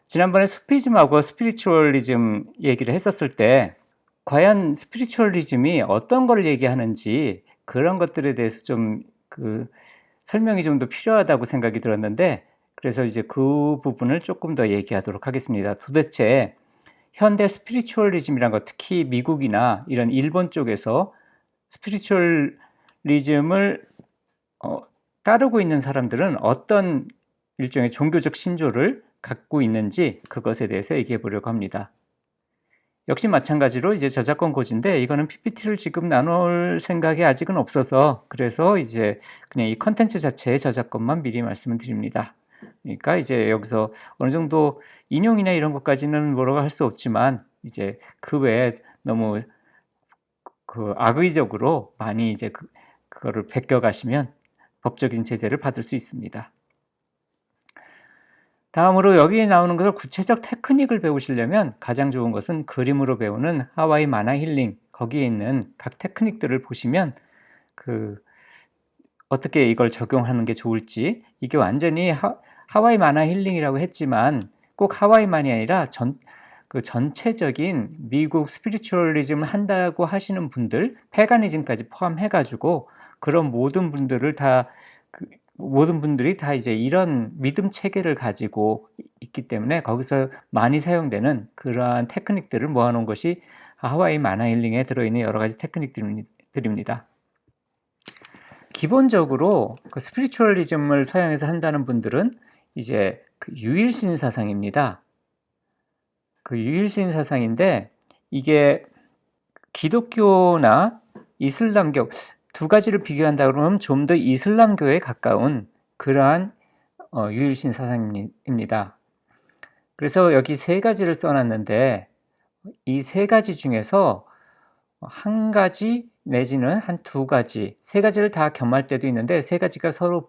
지난번에 수피즘하고 스피리추얼리즘 얘기를 했었을 때 과연 스피리추얼리즘이 어떤 걸 얘기하는지 그런 것들에 대해서 좀 설명이 좀 더 필요하다고 생각이 들었는데, 그래서 이제 그 부분을 조금 더 얘기하도록 하겠습니다. 도대체 현대 스피리추얼리즘이란 거, 특히 미국이나 이런 일본 쪽에서 스피리추얼리즘을 어, 따르고 있는 사람들은 어떤 일종의 종교적 신조를 갖고 있는지, 그것에 대해서 얘기해 보려고 합니다. 역시 마찬가지로 이제 저작권 고지인데, 이거는 PPT를 지금 나눌 생각이 아직은 없어서, 그래서 이제 그냥 이 컨텐츠 자체의 저작권만 미리 말씀을 드립니다. 그러니까 이제 여기서 어느 정도 인용이나 이런 것까지는 뭐라고 할 수 없지만, 이제 그 외에 너무 악의적으로 많이 이제 그거를 베껴 가시면 법적인 제재를 받을 수 있습니다. 다음으로 여기 나오는 것을 구체적 테크닉을 배우시려면 가장 좋은 것은 그림으로 배우는 하와이 만화 힐링, 거기에 있는 각 테크닉들을 보시면 어떻게 이걸 적용하는 게 좋을지, 이게 완전히 하와이 만화 힐링이라고 했지만 꼭 하와이만이 아니라 전체적인 미국 스피리추얼리즘을 한다고 하시는 분들, 패가니즘까지 포함해가지고 그런 모든 분들이 다 이제 이런 믿음 체계를 가지고 있기 때문에 거기서 많이 사용되는 그러한 테크닉들을 모아놓은 것이 하와이 만화 힐링에 들어있는 여러 가지 테크닉들입니다. 기본적으로 스피리추얼리즘을 서양에서 한다는 분들은 이제 유일신 사상입니다. 유일신 사상인데, 이게 기독교나 이슬람교 두 가지를 비교한다 그러면 좀 더 이슬람교에 가까운 그러한 유일신 사상입니다. 그래서 여기 세 가지를 써놨는데, 이 세 가지 중에서 한 가지 내지는 한 두 가지, 세 가지를 다 겸할 때도 있는데 세 가지가 서로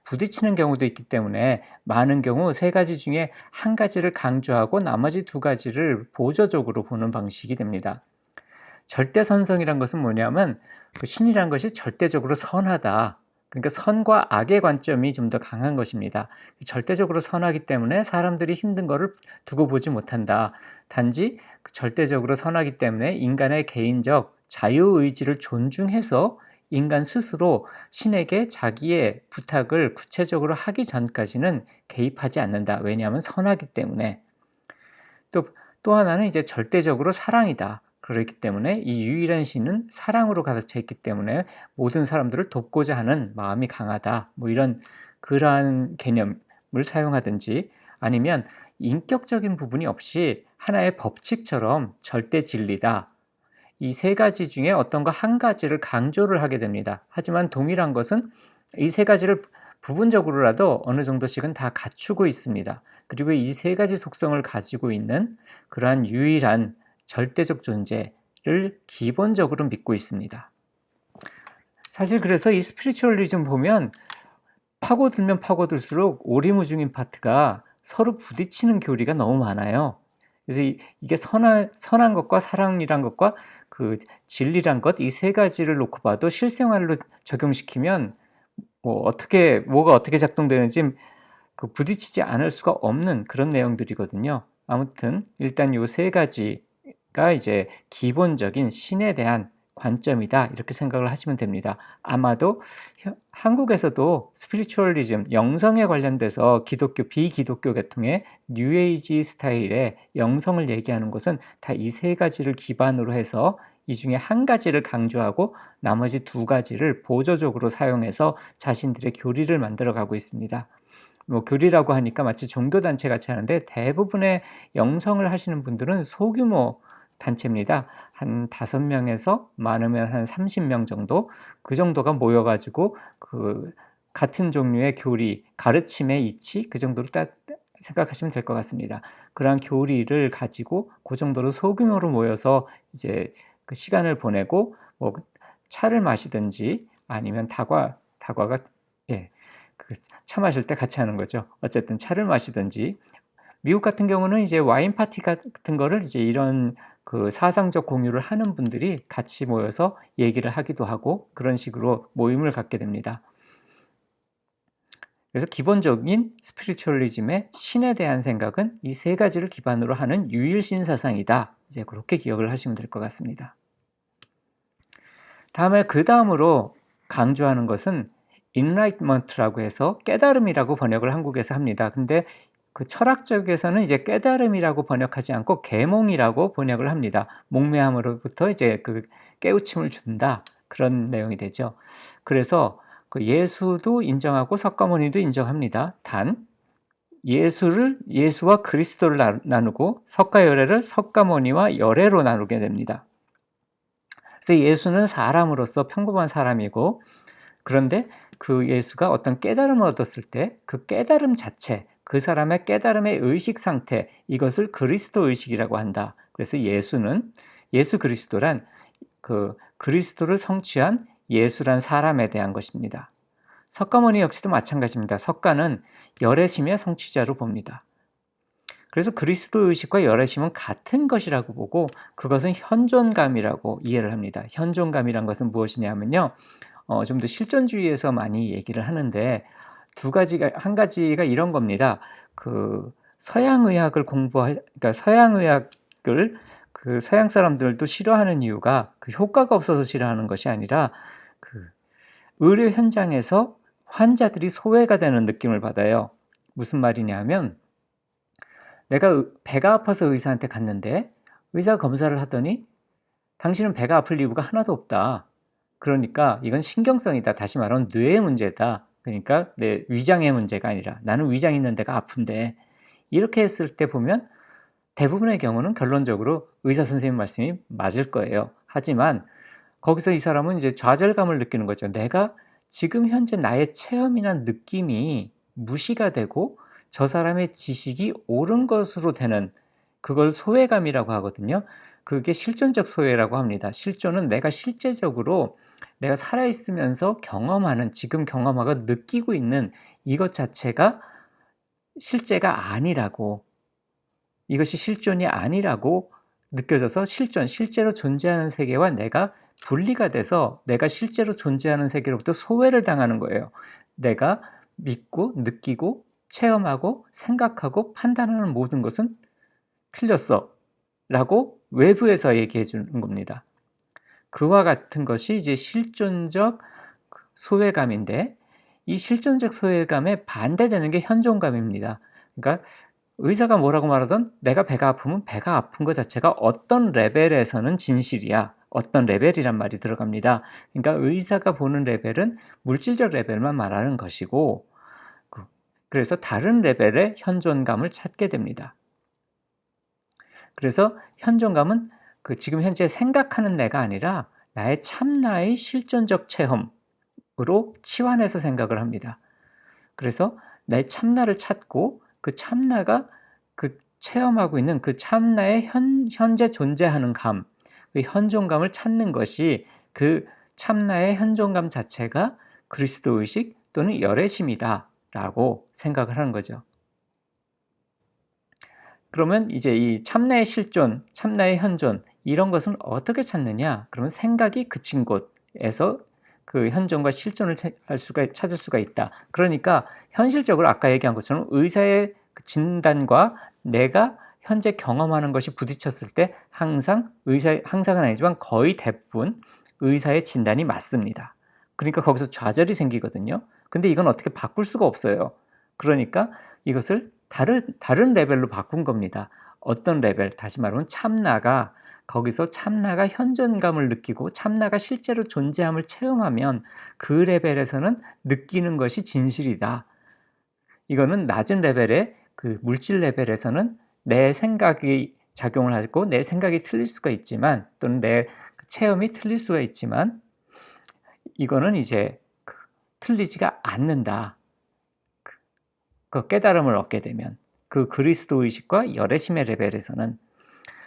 부딪히는 경우도 있기 때문에 많은 경우 세 가지 중에 한 가지를 강조하고 나머지 두 가지를 보조적으로 보는 방식이 됩니다. 절대선성이란 것은 뭐냐면 신이란 것이 절대적으로 선하다. 그러니까 선과 악의 관점이 좀 더 강한 것입니다. 절대적으로 선하기 때문에 사람들이 힘든 것을 두고 보지 못한다. 단지 절대적으로 선하기 때문에 인간의 개인적 자유의지를 존중해서 인간 스스로 신에게 자기의 부탁을 구체적으로 하기 전까지는 개입하지 않는다. 왜냐하면 선하기 때문에. 또 하나는 이제 절대적으로 사랑이다. 그렇기 때문에 이 유일한 신은 사랑으로 가득 차 있기 때문에 모든 사람들을 돕고자 하는 마음이 강하다. 뭐 이런 그러한 개념을 사용하든지, 아니면 인격적인 부분이 없이 하나의 법칙처럼 절대 진리다. 이 세 가지 중에 어떤 거 한 가지를 강조를 하게 됩니다. 하지만 동일한 것은 이 세 가지를 부분적으로라도 어느 정도씩은 다 갖추고 있습니다. 그리고 이 세 가지 속성을 가지고 있는 그러한 유일한 절대적 존재를 기본적으로 믿고 있습니다. 사실 그래서 이 스피리추얼리즘 보면 파고들면 파고들수록 오리무중인 파트가 서로 부딪히는 교리가 너무 많아요. 그래서 이게 선한 것과 사랑이란 것과 진리란 것, 이 세 가지를 놓고 봐도 실생활로 적용시키면 뭐가 어떻게 작동되는지 부딪히지 않을 수가 없는 그런 내용들이거든요. 아무튼 일단 요 세 가지가 이제 기본적인 신에 대한 관점이다, 이렇게 생각을 하시면 됩니다. 아마도 한국에서도 스피리추얼리즘, 영성에 관련돼서 비기독교 계통의 뉴에이지 스타일의 영성을 얘기하는 것은 다 이 세 가지를 기반으로 해서 이 중에 한 가지를 강조하고 나머지 두 가지를 보조적으로 사용해서 자신들의 교리를 만들어 가고 있습니다. 뭐 교리라고 하니까 마치 종교단체 같이 하는데, 대부분의 영성을 하시는 분들은 소규모 단체입니다. 한 5명에서 많으면 한 30명 정도, 그 정도가 모여가지고 같은 종류의 교리, 가르침의 이치, 그 정도로 생각하시면 될 것 같습니다. 그러한 교리를 가지고 그 정도로 소규모로 모여서 이제 시간을 보내고 뭐 차를 마시든지 아니면 다과가 예, 차 마실 때 같이 하는 거죠. 어쨌든 차를 마시든지, 미국 같은 경우는 이제 와인 파티 같은 거를 이제 이런 사상적 공유를 하는 분들이 같이 모여서 얘기를 하기도 하고 그런 식으로 모임을 갖게 됩니다. 그래서 기본적인 스피리추얼리즘의 신에 대한 생각은 이 세 가지를 기반으로 하는 유일신 사상이다. 이제 그렇게 기억을 하시면 될 것 같습니다. 그 다음으로 강조하는 것은 enlightenment라고 해서 깨달음이라고 번역을 한국에서 합니다. 근데 그 철학적에서는 이제 깨달음이라고 번역하지 않고 계몽이라고 번역을 합니다. 목매함으로부터 이제 그 깨우침을 준다. 그런 내용이 되죠. 그래서 그 예수도 인정하고 석가모니도 인정합니다. 단 예수와 그리스도를 나누고 석가열애를 석가모니와 열애로 나누게 됩니다. 그래서 예수는 사람으로서 평범한 사람이고, 그런데 그 예수가 어떤 깨달음을 얻었을 때 그 깨달음 자체, 그 사람의 깨달음의 의식 상태, 이것을 그리스도 의식이라고 한다. 그래서 예수 그리스도란 그 그리스도를 성취한 예수란 사람에 대한 것입니다. 석가모니 역시도 마찬가지입니다. 석가는 열애심의 성취자로 봅니다. 그래서 그리스도 의식과 열애심은 같은 것이라고 보고 그것은 현존감이라고 이해를 합니다. 현존감이란 것은 무엇이냐면요. 좀 더 실존주의에서 많이 얘기를 하는데 한 가지가 이런 겁니다. 그 그러니까 서양의학을 그 서양 사람들도 싫어하는 이유가 그 효과가 없어서 싫어하는 것이 아니라 그 의료 현장에서 환자들이 소외가 되는 느낌을 받아요. 무슨 말이냐면 내가 배가 아파서 의사한테 갔는데 의사가 검사를 하더니 당신은 배가 아플 이유가 하나도 없다. 그러니까 이건 신경성이다. 다시 말하면 뇌의 문제다. 그러니까 내 위장의 문제가 아니라 나는 위장 있는 데가 아픈데, 이렇게 했을 때 보면 대부분의 경우는 결론적으로 의사 선생님 말씀이 맞을 거예요. 하지만 거기서 이 사람은 이제 좌절감을 느끼는 거죠. 내가 지금 현재 나의 체험이나 느낌이 무시가 되고 저 사람의 지식이 옳은 것으로 되는, 그걸 소외감이라고 하거든요. 그게 실존적 소외라고 합니다. 실존은 내가 실제적으로 내가 살아있으면서 경험하는, 지금 경험하고 느끼고 있는 이것 자체가 실제가 아니라고, 이것이 실존이 아니라고 느껴져서 실제로 존재하는 세계와 내가 분리가 돼서 내가 실제로 존재하는 세계로부터 소외를 당하는 거예요. 내가 믿고 느끼고 체험하고 생각하고 판단하는 모든 것은 틀렸어 라고 외부에서 얘기해 주는 겁니다. 그와 같은 것이 이제 실존적 소외감인데, 이 실존적 소외감에 반대되는 게 현존감입니다. 그러니까 의사가 뭐라고 말하던 내가 배가 아프면 배가 아픈 것 자체가 어떤 레벨에서는 진실이야. 어떤 레벨이란 말이 들어갑니다. 그러니까 의사가 보는 레벨은 물질적 레벨만 말하는 것이고, 그래서 다른 레벨의 현존감을 찾게 됩니다. 그래서 현존감은 그 지금 현재 생각하는 내가 아니라 나의 참나의 실존적 체험으로 치환해서 생각을 합니다. 그래서 내 참나를 찾고 그 참나가 그 체험하고 있는 그 참나의 현재 존재하는 감, 그 현존감을 찾는 것이, 그 참나의 현존감 자체가 그리스도 의식 또는 열애심이다라고 생각을 하는 거죠. 그러면 이제 이 참나의 실존, 참나의 현존, 이런 것은 어떻게 찾느냐? 그러면 생각이 그친 곳에서 그 현존과 실존을 찾을 수가 있다. 그러니까 현실적으로 아까 얘기한 것처럼 의사의 진단과 내가 현재 경험하는 것이 부딪혔을 때 항상은 아니지만 거의 대부분 의사의 진단이 맞습니다. 그러니까 거기서 좌절이 생기거든요. 근데 이건 어떻게 바꿀 수가 없어요. 그러니까 이것을 다른 레벨로 바꾼 겁니다. 어떤 레벨? 다시 말하면 거기서 참나가 현존감을 느끼고 참나가 실제로 존재함을 체험하면 그 레벨에서는 느끼는 것이 진실이다. 이거는 낮은 레벨의 그 물질 레벨에서는 내 생각이 작용을 하고 내 생각이 틀릴 수가 있지만, 또는 내 체험이 틀릴 수가 있지만, 이거는 이제 틀리지가 않는다. 그 깨달음을 얻게 되면 그 그리스도 의식과 열애심의 레벨에서는.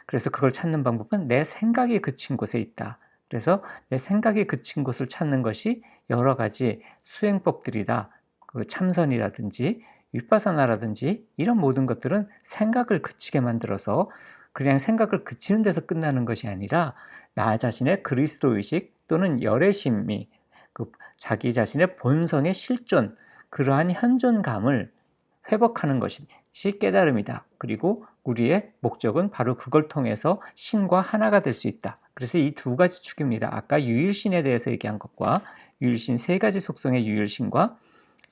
그래서 그걸 찾는 방법은 내 생각이 그친 곳에 있다. 그래서 내 생각이 그친 곳을 찾는 것이 여러 가지 수행법들이다. 그 참선이라든지 윗바사나라든지 이런 모든 것들은 생각을 그치게 만들어서 그냥 생각을 그치는 데서 끝나는 것이 아니라 나 자신의 그리스도 의식 또는 열애심이 그 자기 자신의 본성의 실존, 그러한 현존감을 회복하는 것이 깨달음이다. 그리고 우리의 목적은 바로 그걸 통해서 신과 하나가 될 수 있다. 그래서 이 두 가지 축입니다. 아까 유일신에 대해서 얘기한 것과 유일신 세 가지 속성의 유일신과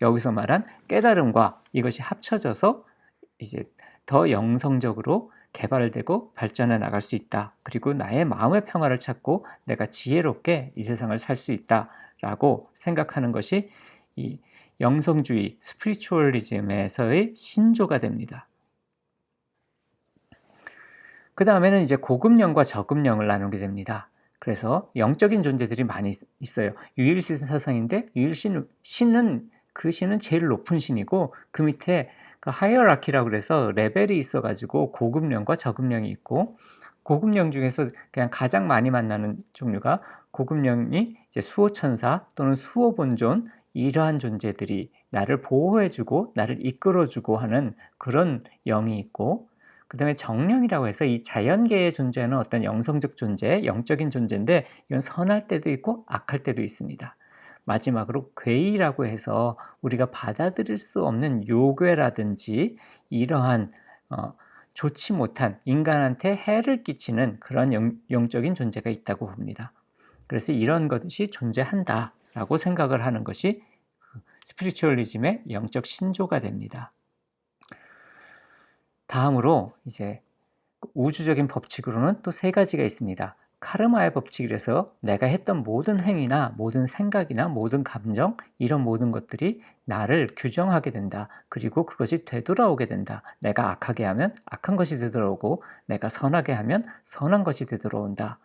여기서 말한 깨달음과 이것이 합쳐져서 이제 더 영성적으로 개발되고 발전해 나갈 수 있다. 그리고 나의 마음의 평화를 찾고 내가 지혜롭게 이 세상을 살 수 있다라고 생각하는 것이 이 영성주의, 스피리추얼리즘에서의 신조가 됩니다. 그 다음에는 이제 고급령과 저급령을 나누게 됩니다. 그래서 영적인 존재들이 많이 있어요. 유일신 사상인데 신은 제일 높은 신이고 그 밑에 그 하이어라키라고 그래서 레벨이 있어가지고 고급령과 저급령이 있고 고급령 중에서 그냥 가장 많이 만나는 종류가 고급령이 이제 수호천사 또는 수호본존 이러한 존재들이 나를 보호해주고 나를 이끌어주고 하는 그런 영이 있고 그 다음에 정령이라고 해서 이 자연계에 존재하는 어떤 영성적 존재, 영적인 존재인데 이건 선할 때도 있고 악할 때도 있습니다. 마지막으로 괴이라고 해서 우리가 받아들일 수 없는 요괴라든지 이러한 좋지 못한 인간한테 해를 끼치는 그런 영적인 존재가 있다고 봅니다. 그래서 이런 것이 존재한다라고 생각을 하는 것이 스피리추얼리즘의 영적 신조가 됩니다. 다음으로 이제 우주적인 법칙으로는 또 세 가지가 있습니다. 카르마의 법칙이라서 내가 했던 모든 행위나 모든 생각이나 모든 감정 이런 모든 것들이 나를 규정하게 된다. 그리고 그것이 되돌아오게 된다. 내가 악하게 하면 악한 것이 되돌아오고 내가 선하게 하면 선한 것이 되돌아온다.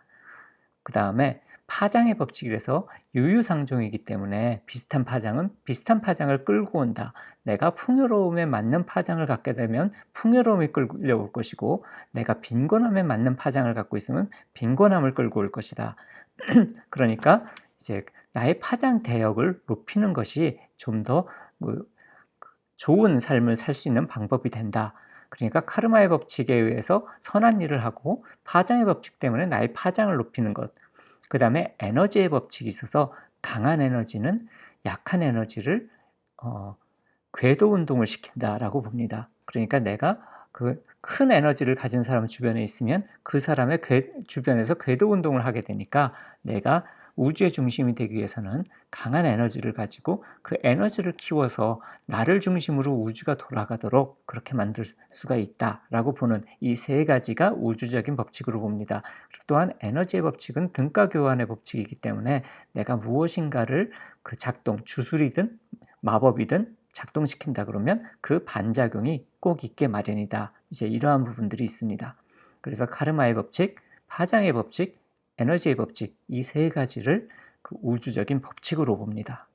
그 다음에 파장의 법칙이라서 유유상종이기 때문에 비슷한 파장은 비슷한 파장을 끌고 온다. 내가 풍요로움에 맞는 파장을 갖게 되면 풍요로움이 끌려올 것이고 내가 빈곤함에 맞는 파장을 갖고 있으면 빈곤함을 끌고 올 것이다. 그러니까 이제 나의 파장 대역을 높이는 것이 좀 더 좋은 삶을 살 수 있는 방법이 된다. 그러니까 카르마의 법칙에 의해서 선한 일을 하고 파장의 법칙 때문에 나의 파장을 높이는 것. 그 다음에 에너지의 법칙이 있어서 강한 에너지는 약한 에너지를 궤도 운동을 시킨다라고 봅니다. 그러니까 내가 그 큰 에너지를 가진 사람 주변에 있으면 그 사람의 주변에서 궤도 운동을 하게 되니까 내가 우주의 중심이 되기 위해서는 강한 에너지를 가지고 그 에너지를 키워서 나를 중심으로 우주가 돌아가도록 그렇게 만들 수가 있다라고 보는 이 세 가지가 우주적인 법칙으로 봅니다. 또한 에너지의 법칙은 등가 교환의 법칙이기 때문에 내가 무엇인가를 그 주술이든 마법이든 작동시킨다 그러면 그 반작용이 꼭 있게 마련이다. 이제 이러한 부분들이 있습니다. 그래서 카르마의 법칙, 파장의 법칙, 에너지의 법칙 이 세 가지를 그 우주적인 법칙으로 봅니다.